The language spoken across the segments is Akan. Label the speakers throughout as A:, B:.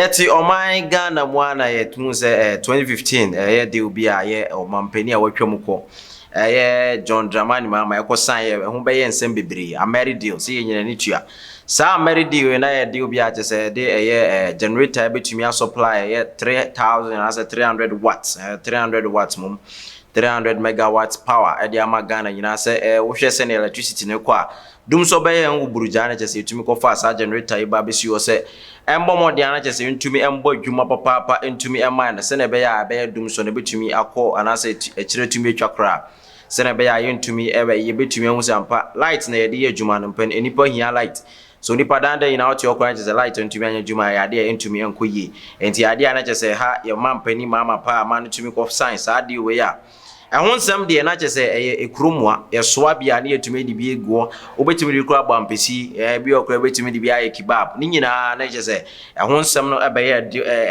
A: Yeti omai Ghana mwana yetu se 2015 ye de obi a ye omampani a watwamuko John Dramani mama yakosan ye ho be ye nsem bebre Ameri deal se ye nyina ni tua sa Ameri deal na ye de obi a se de generator betumi a supply ye 3000 as 300 watts 300 watts mum 300 megawatts power e de ama Ghana nyina se wo hwe se na electricity ne kwa dum so be ye nguburuja na se etumi ko fa sa generator e ba be si o se embo modi ana chese ntumi embo dwuma papa ntumi ema na se na be ya be dum so na betumi akọ anase ekire tumi etwakra se na be ya ntumi ebe ye betumi hu sampa light na ye de adwuma no pen enipa hia light so nipa danda ina oti okran chese light ntumi anya adwuma ya de ntumi enkoyi enti ade ana chese ha ye mampani mama pa ma ntumi ko science ade we ya ehun sam de na chese ekromua yesoa bia na yetumi de bi ego obetumi de kura bampesi bi okra betumi de bia kebab ni nyina na chese ehun sam no ebe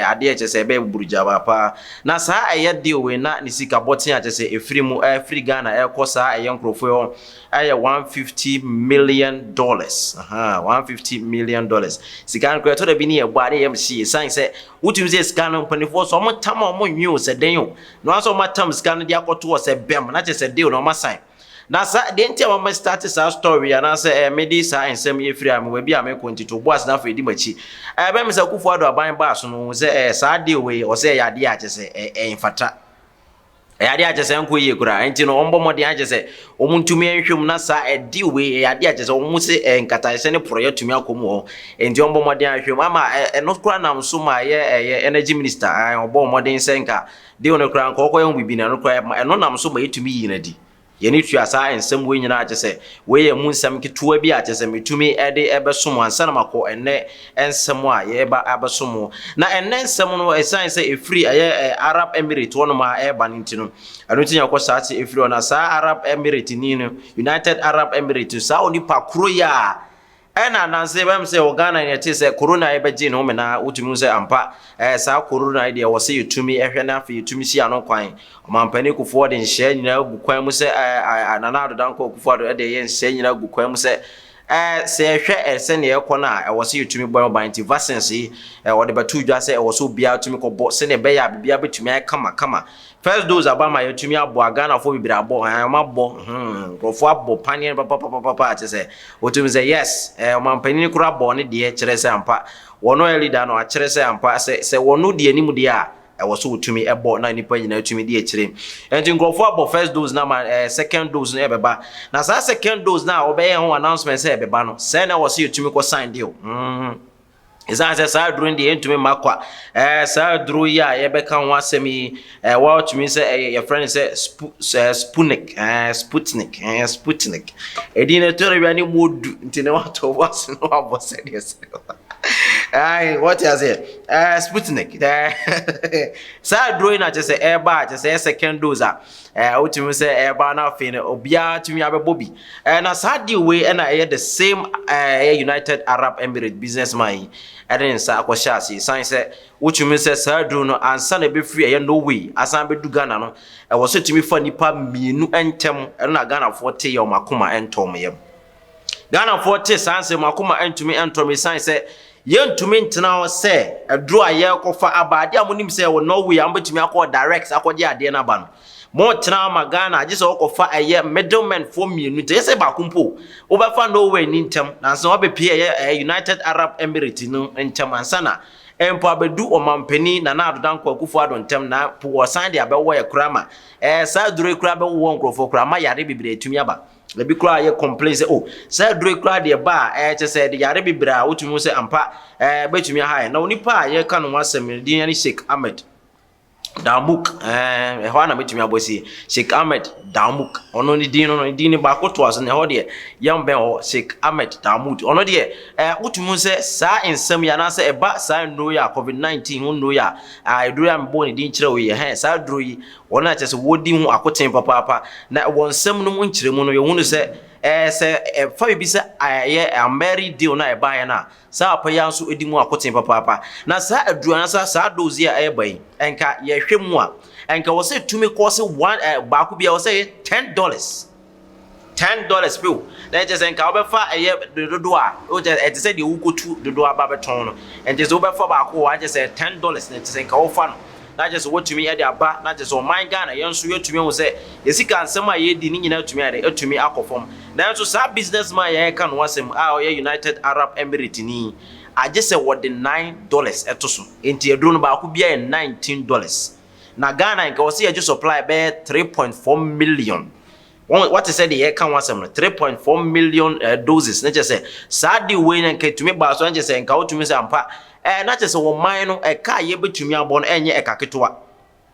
A: ade chese ebe buruja ba pa na sa de we na ni sika botin chese efiri mu free Ghana ekosa nkrofo $150 million. 150 million dollars. Sika nkro to da bi ni e gba de MC sign say utumi say sika no panifo so mo tam mo nwi se den yo no aso mo tam sika no de akoto se bem na che se deal no ma sign na sa de ntia mo start sa story na say me di sa ensem ye free am we bi am kontito boss na fa di machi be me sa kufu ado aban ba so no say sa deal we o say ya de a che se infata yade agese nko ye kura enti no ombo mode agese omuntumi enhwem na sa edi we yade agese omuse nkataise ne project tumi akomo enti ombo mode ahwem ama no kura nam so ma ye energy minister ombo mode nsenka de ono kura nko koyo bibi na no kura eno nam so ma yetumi yinadi yeni tua sa ensem we nyina agese we ye munsem ketua bi agese metumi ede ebesom ansa na mako enne ensem a ye ba abesom na enne ensem no esan se efiri Arab Emirates wono ma eba ntino anu tinya ko sa ati efiri ona sa Arab Emirates ni no United Arab Emirates sa oni pakro ya ena nanse bam se Ghana ne ti se corona e beji no me na utumi se ampa sa corona ide wo se yutumi ehwe na afi yutumi si ano kwan omampani kufuo de nhye nyina gu kwan mu se ananado danko kufuo de ye nhye nyina gu kwan mu se se ehwe se ne ekọ na wo se yutumi bo banti vaccines yi wo de batu dwa se wo so bia utumi ko bo se ne be ya bia betumi kama first dose abama yutumi abo Ghana fo bibira abo mabo rofo abo panien papa ate se utumi se yes omampani kura abo ne de kire se ampa wono elida no a kire se ampa se wono de animu de a wo so utumi ebo na nipa nyina utumi de kire enti nkrofo abo first dose na ma second dose no ebeba na sa second dose na obeye ho announcement se ebeba no se na wo so utumi ko sign deal Isa se sa duru ndi entumi makwa sa duru ya ye beka ho asemi what me say your friend say Sputnik edina to re ani modu ntine wato boss no aboss yes ai what you say Sputnik sa duru na je say eba je say second dose utumi say eba na fe na obia tumi abebobi na sa di we na the same United Arab Emirates businessman eden sa akwosha ase san se utumi se sa duru no ansa na be free no way asan be du Ghana no wo so tumi fa nipa mienu entem na Ghana 40 ye makoma entom yem Ghana 40 san se makoma entumi entom san se yentumi ntena se aduru aye kofa abade amonim se wo no way ambetumi akọ direct akọje ade na ba no mo tena ma Ghana agese okofa aye middleman for mienu te se ba kumpo obefa no way ni ntem na so obepie United Arab Emirates no ntem ansana empo abedu omampani na na adodanko akufu adontem na po san de abewo ye krama sa dure kra be wo nkrofo krama yare bibire tumi aba lebi kra ye complain say sa dure kra de ba che say de yare bibira utumi say ampa betumi ha na onipa ye ka no wasem din ya Sheikh Ahmed Damuk ehwana betumi abosi Sheikh Ahmed Damuk ono ni din ba ko to aso ne ho de yambe o Sheikh Ahmed Damut ono de utumi se sa ensem ya na se eba sa no ya COVID-19 no ya eduru ya mbo ni din kire we sa duru yi wona che se wodi hu akoten papa na wonsem no mu nkire mu no ye hunu se se fa bi se aye Ameri deal na eba ya na sa apa ya so edimu akoten papa na sa aduru na sa dozi ya eba yi enka ye hwemu a enka wo se tumi ko se one ba ku bia wo se $10 $10 bill na je say nka obefa eye dodo a o je e say de wukotu dodo aba beton no and je say obefa ba ko wa je say $10 na je say nka ofa no na je say wotumi e de aba na je say o man Ghana yenso yetumi hu say yesika ansem a ye di ni nyina tumi ade atumi akofom na so sa businessman ye kan wasem a o ye United Arab Emirates ni aje say what the $9 etoso enti eduro no ba ko bia $19 na Ghana nka o say ye supply be 3.4 million. What is said the can was 3.4 million doses. Not just say Sadi way and to me, but so just saying, go to me, Sampa, and not just a woman, a car ye to me upon any a caketua.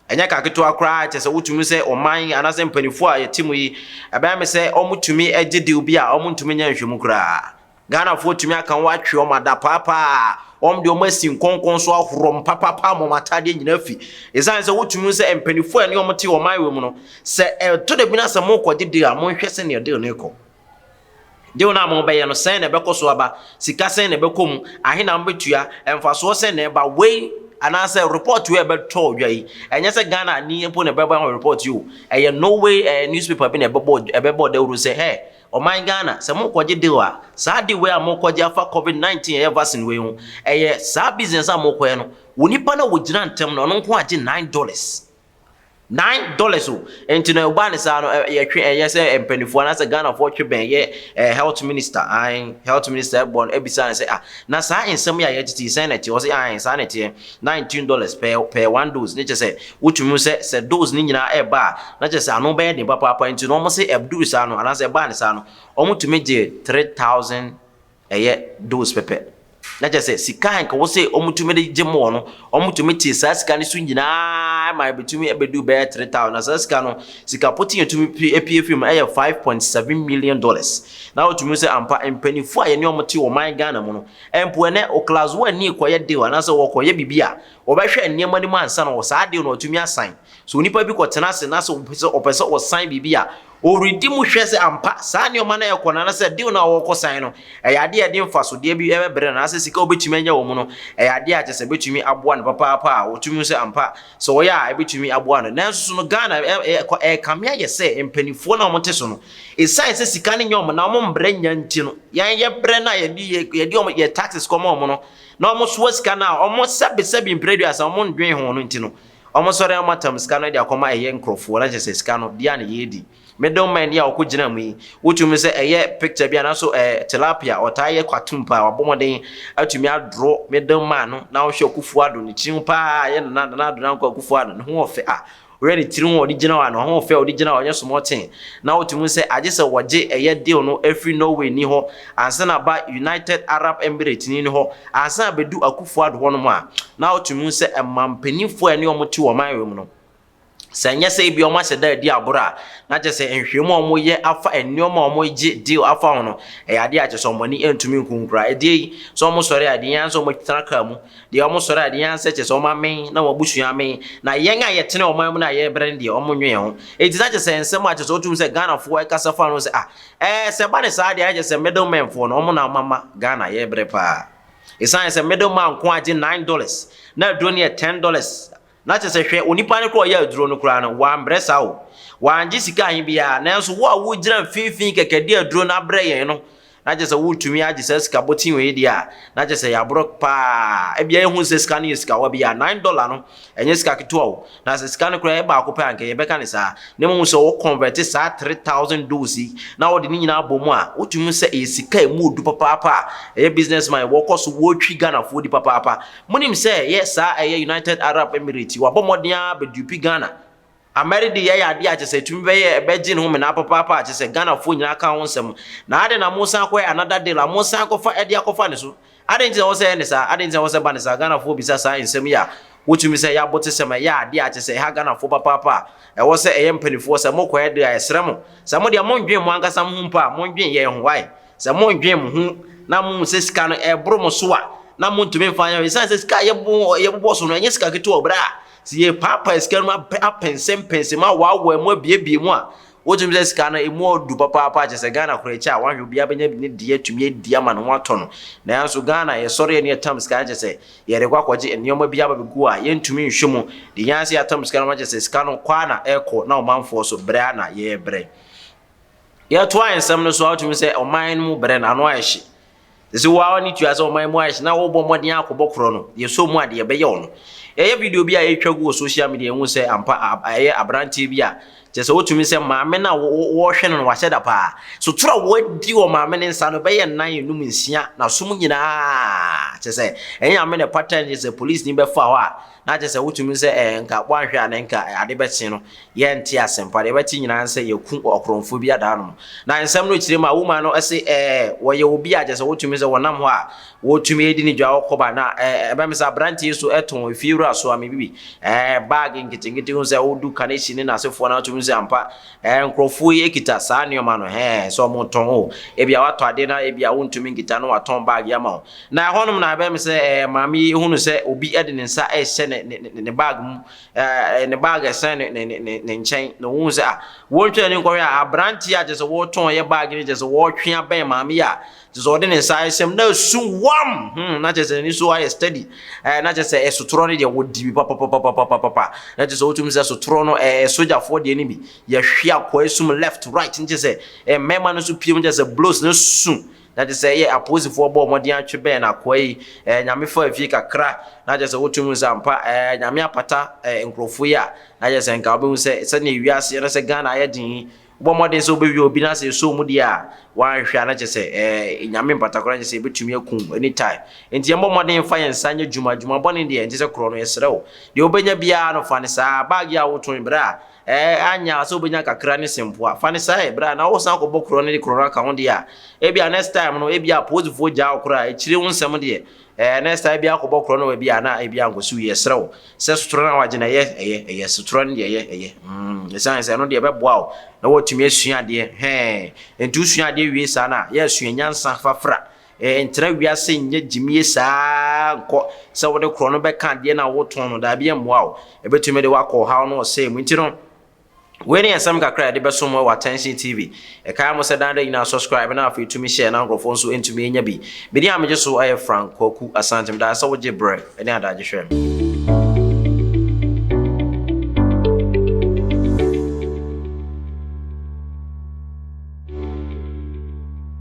A: And Yakaketua cry, just a wood to me say, or mine, and as in penny for a timmy, a bam say, almost to me, a didubia, almost to me, and Shumukra. Ghana for to me, I can watch your mother, papa. The mercy concon so from papa mama tadi nyinafi esan se wotumi se empanifo ani omoti o man we mu no se to de bina se mo kwaje de a mo hwese ne de ne ko de una mo be ye no sen ne be ko so aba sika sen ne be kom ahe na mbetua emfaso sen ne ba we anase report we be to odwai enye se Ghana ni empo ne be ba report you eye no way newspaper be ne be board de say hey o man Ghana se mo kwaje de wa sa de we a mo kwaje afa COVID-19 e vaccine we hu eye sa business a mo kwae no wonipa na wo gina ntem no nko age $9 o enti na uba ne sa no ye twe eye se empanifo na se Ghana for twe ben ye health minister born ebisa say na sa ensem ya ye titi senate o say sa nete $19 per one dose ne say wotumi se dose ni nyina e ba na je say anu be de papa enti no mo say abdu sa no ana say ba ne sa no o mutumi je 3000 dose pepe na je say sika nka wo say o mutumi de je mo no o mutumi ti sa sika ni su nyina ma betumi ebedu be 3000 na sa sika no sika poti yetumi APF mu 5.7 million dollars na wotumi say ampa empanifo a ye ne o moti wo man Ghana mu no empo ene o class 1 ni koye de wa na say wo koye bibia wo be hwe enema ni mansa no wo sa de no otumi asan so nipa bi ko tena se na so opese o san bibia o redi mu hwe se ampa sa ne o mana ye kona na se de na wo ko san no ade ade mfaso de bi e bebre na se sika obetumi anya wo mu no ade a chese betumi aboa no papa a otumi se ampa so wo ya ebetumi aboa no na so no Ghana kamia ye se empanifo na mo te so no esan se sika ne nyom na mo mbre nya nti no yan ye bre na ye di ye taxes komo mo no na mo so sika na o mo sabe impreduas o mo ndwen ho no nti no o mo sore amatam sika no de akoma eye nkrofo na chese sika no dia na ye di medon man ya okugina mu yi wotumi se picture bia na so tilapia otaye kwatumpa obomoden atumi adro medon man no na wo hwe okufuado ne chin pa ye na do na okufuado ne ho ofe already tiru original one ho ofe original onye small thing na wotumi se age se woje deal no every no way ni ho ansa na ba United Arab Emirates ni ho ansa bedu akufuado ho no ma na wotumi se emampanifo ani omoti wo man we mu no sanya say bi omo seda di abura na je say enhwemu omo ye afa enioma omo je deal afa hono ade a je so mani entumi nkunkura ade so omo sore ade yan so omo traka mu de omo sore ade yan se che so omo amen na wabusu amen na yen a ye tene omo mu na ye brand de omo nwe ho edi na je say ensem a je so otum se Ghana fo kasa fa no se se ba ne sa ade a je say middleman fo no omo na mama Ghana ye bre pa esan se middleman ko age $9 na do ne $10 na che se hwe onipa ne ko ya aduro no kura no wa mbresa wo wa anji sika hin bia na so wo a wo gira finfin kekede aduro na bre yen no na che se wo tumi agi se sika botin we dia na che se ya bro pa e bia ehun se sika ne sika wa bia $9 no enye sika keto wo na se sika ne kura e ba ko pa anke ye beka ne sa ne mo so wo convert sa 3000 dosi na wo de ni nyina bomu a wo tumi se e sika e mu du papa e businessman wo koso wo twi Ghana fo di papa munim se yes sa United Arab Emirates wa bomoden a be dupi Ghana Ameridi ya ade a chese tumi be ye be gin ho me na papa chese Ghana fo nyina ka ho nsem na ade na Musa ko another day la Musa ko fa ade akofa ne so ade nti wo se ne sa ade nti wo se ba ne sa Ghana fo bisa sa nsem ya wotumi se ya bote sema ya ade a chese ha Ghana fo papa e wo se empanifo se mo ko ade a esrem se mo de mo ndwen mo ankasa mo mpa mo ndwen ye ho wai se mo ndwen mo hu na mo se sika no e bro mo so a na mo ntumi fa ya se sika ye bo so no enye sika keto obra si ye papa eskerma pense ma wawo emu biebie mu a wotumi se sika na emu odu papa chese Ghana kura echa wanhwe bia benya ne die tumi dia ma no wato no na yanso Ghana ye sore ne tam sika chese ye rekwa kwaje enioma bia ba begu a ye ntumi nhwemu de yanse atam sika no chese sika no kwa na eko na omanfo so bra na ye bre ya to ansam no so awtumi say oman mu bre na no ahye dese wa oni tua say oman mu ahye na wo bo modin akobɔ kro no ye so mu ade ye bɛyɛ wo no video bi a yɛtwa gu social media hu say ampa aye abranti bi a kyese wotumi say maame na wo hwe no wahyɛ da pa so tura wadi wo maame ne nsa no bɛyɛ nan enum nsia na so mu nyinaa kyese ɛnyɛ ame ne pattern kyese police ni bɛfa ho a na kyese wotumi say nka bwanhwe a nka ade bɛkye no ye nte asempa de bɛkye nyinaa say yeku okromfo bi ada no na nsɛm no kyire ma woman no ɛse wɔyɛ obi a kyese wotumi say wonam ho a wotumi edi ni dwa okoba na ɛbɛm say abranti so ɛton efiewura so ame bibi bag nketenkete hu say wodu kanehyi ne nasefo na wotumi say ampa nkrofo yi ekita saa neoma no so mo ton o ebia wato ade na ebia wontumi nkita no waton bag ya ma na honom na ɛbɛm say maami hunu say obi ɛde ne nsa ɛhyɛ ne bag mu ne bag ɛsɛn ne nkyɛn no hu say wontwe ne nkɔhwe a abranti a kyese woton ye bag ne kyese wotwe aben maami a kyese ode ne nsa ɛhyɛm na su wam na kyese ni so ayɛ steady na kyese esotoro ne de wodi bi papa na kyese wotum say sotoro no soldier for de ni bi ye hwe akɔ esum left right kyese mema no so piem kyese blows no su that is say opposite for ball modern atwe ben akoi nyame fa afie kakra na je say wotum zampa nyame apata nkrofo ya na je say nka obi say se na wiase na say Ghana ayedin bo modern so obi obi na say so mu dia wan hwa na je say nyame mpata kora je say betumi akun anytime enti embo modern fa yensanya juma bone dia enti say kro no yesrew de obenya bia no fa ne sa bag ya woton bra anya so obenya kakra ne sempo a fa ne sa bra na wo san ko bokro ne kro aka ho dia ebia next time no ebia pose fo ja okra ekire wo nsem de next time bia ko bokro no ebia na ebia ngosu yesrew se sutro na wagena ye sutro ne ye esan se no de beboa o na wotumi asua de entu sua de wie sa na ye asua nyansa fafra entra wiase nye jimie saa nko se wo de kro no be kan de na woton no da bia mmoa o ebetumi de wakɔ ha no se mu ntino when you some kakra de beso mo Attention TV e kai mo se dan da ina subscribe na afi to me share na nkrofo so entumi enya bi be dia me so aye Frank Kwaku Asante da so wo je bre ene adaje hwem